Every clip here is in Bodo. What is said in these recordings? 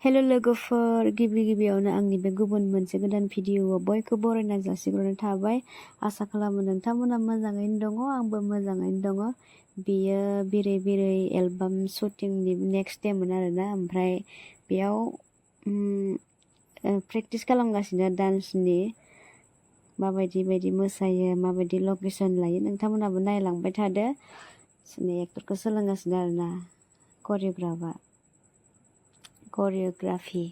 हेलो लोगोफोर गिबियावनो आंनि बे गुबुन मोनसे गोदान भिडिअआव बयखौ बरायना जासिग्रोनाय थाबाय आसा खालामो नोंथांमोना मोजाङैनो दङ आंबो मोजाङैनो दङ बेयो बिरै एलबाम शुटिंनि नेक्स्ट डेमोन आरोना ओमफ्राय बेयाव प्रेक्टिस खालामगासिनो डान्सनि माबायदि मोसायो माबायदि लकेसन लायो नोंथांमोनाबो नायलांबाय थादो जोंनि एक्टरखौ सोलोंगासिनो आरोना Coriograppy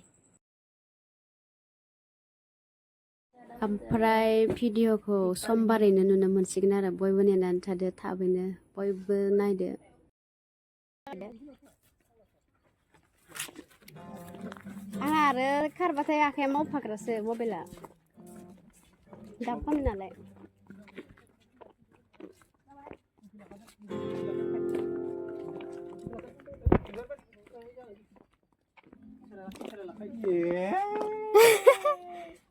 ओमफ्राय भिडिअखौ समबारैनो नुनो मोनसिगोन आरो बयबो नेनानै थादो थाबैनो बयबो नायदो आंहा आरो खारबाथाय आखाइया मावफाग्रासो मबाइला दाब खम नालाय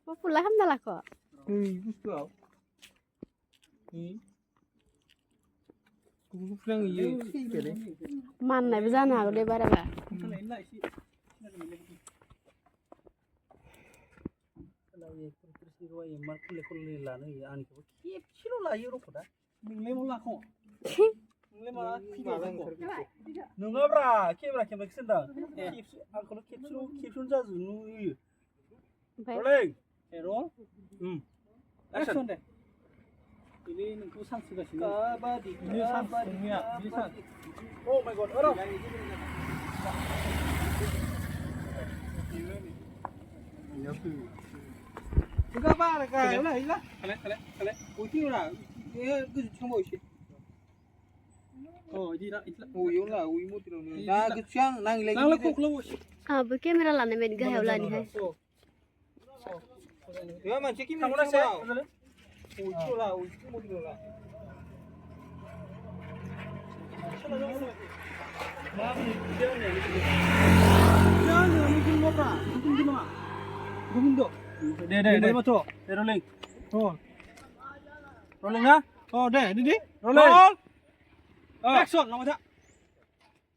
मा फुला खामना लाख' बुस्थुआव माननायबो जानो हागौ दे बाराबा नङाब्रा केमेरा खिसोनदां आंखौल' खेबसेल' जाजोबनो होयो रलें हेर' एक्सन दे बिदि नोंखौ सान्स होगासिनो काबादि ओ माय गड र' Juga ba là cái này là khale ui tiêu là cái trong bồi xí đi đó ui yếu là ui mua tiêu nữa na cái chang năng lấy năng là cục lâu bữa camera là này mình cái hẻo lần hay nếu mà check kim nó sao ui tiêu là ui mua tiêu là Đây mà cho, để rolling. Rolling á? Để đi. Rolling. Action, lòng thật.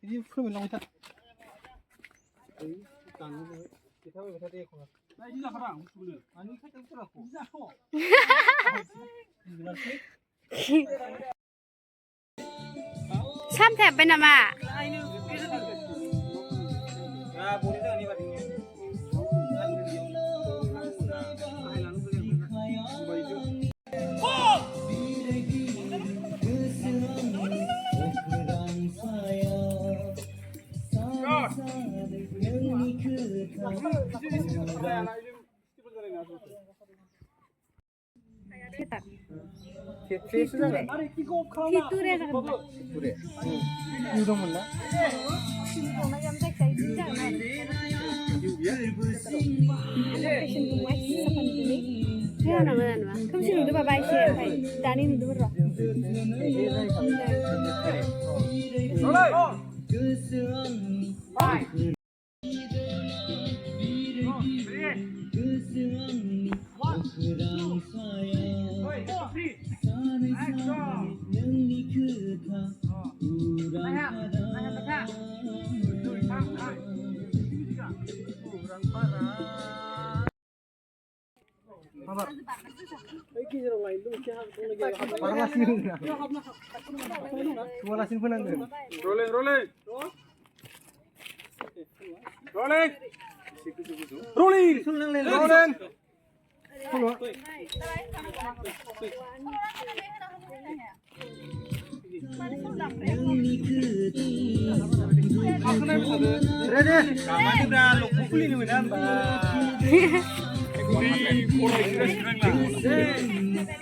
Đi phơi mình lòng thật. Càng cái thao người ta đi không? Đây đi ra phát đảng, anh khách rất là khổ. Ra khổ. Sam thẹp bên nào mà? À, bố đi ra đi vào đi.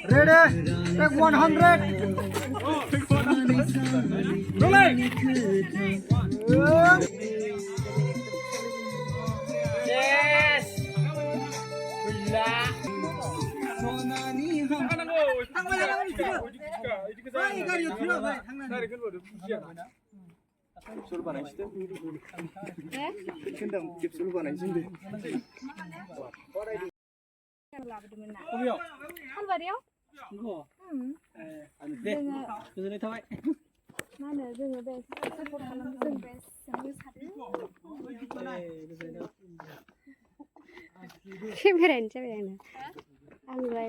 Ready? Take 100. Rolling. Yes. Capsule बानायसिदो खोनदां capsule बानायसिदो लाबोदोंमोन ना अबेयाव खालबारियाव दे गोजोननाय थाबाय मा होनो जोङो बे सापर्ट खालामो जों बे मोसादों Camaraनि जाबाय आंना आंलाय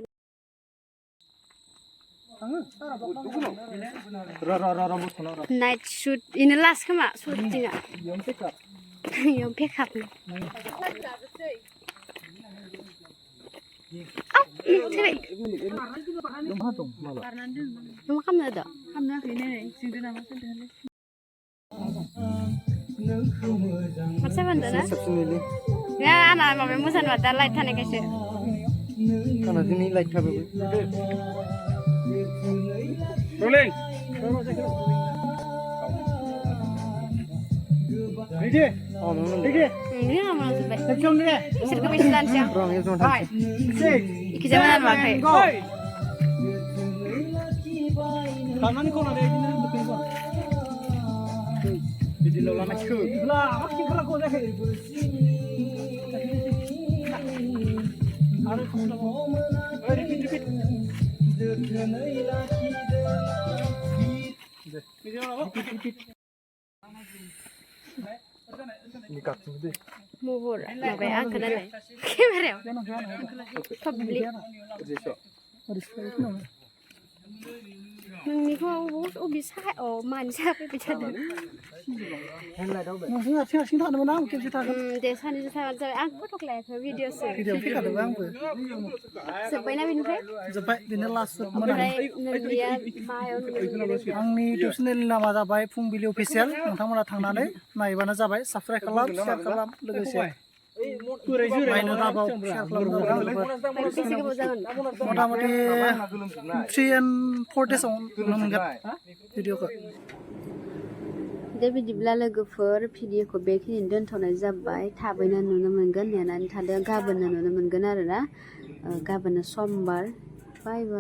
नाइट शुट इनो लास्ट खोमा शुटिंआ इयाव पेकआप मा खालामनो दा खालामनायाखै नै जोंदो नामा सोंदोंलै माथो बान्दो ना या आंना माबायाव मोसानो दा लाइट थानायखायसो आंना दिनै लाइट थाबाय Rolling. Ready? Oh, no. Ready? Ini nggak mau sampai. Action deh. Bisa ke bisilan sih. Wrong, it's not. 5, 6. Iki zaman pakai. Go. Kanan kau ada ini nak bukan gua. Jadi lo lama kau. Lah, apa kira kau dah? Harus kau. Repeat. Mubur, nabe angkat nabe. Camara. Phungbili. Nangwu ubi sai oh man siapa bicara. Sing tak ada mana mungkin cerita. Desa ni cerita macam aku foto kelihatan video sih. Video ada bang ber. Sampai nabi ni kan? Sampai bina last mana? Dia mayon. Angni YouTube channel nama जाबाय phungbili official. नोंथांमोना थांनानै नायबानो जाबाय subscribe खालाम share खालाम लोगोसे Mainao दाबाव share खालाम मथा-मथि 3 and 4 days नुनो मोनगोन भिडिअखौ दे बिदिब्ला लोगोफोर भिडिअखौ बेखिनियावनो दोनथ'नाय जाबाय थाबैनो नुनो मोनगोन नेनानै थादों गाबोननो नुनो मोनगोन आरोना गाबोननो समबार बाय बाय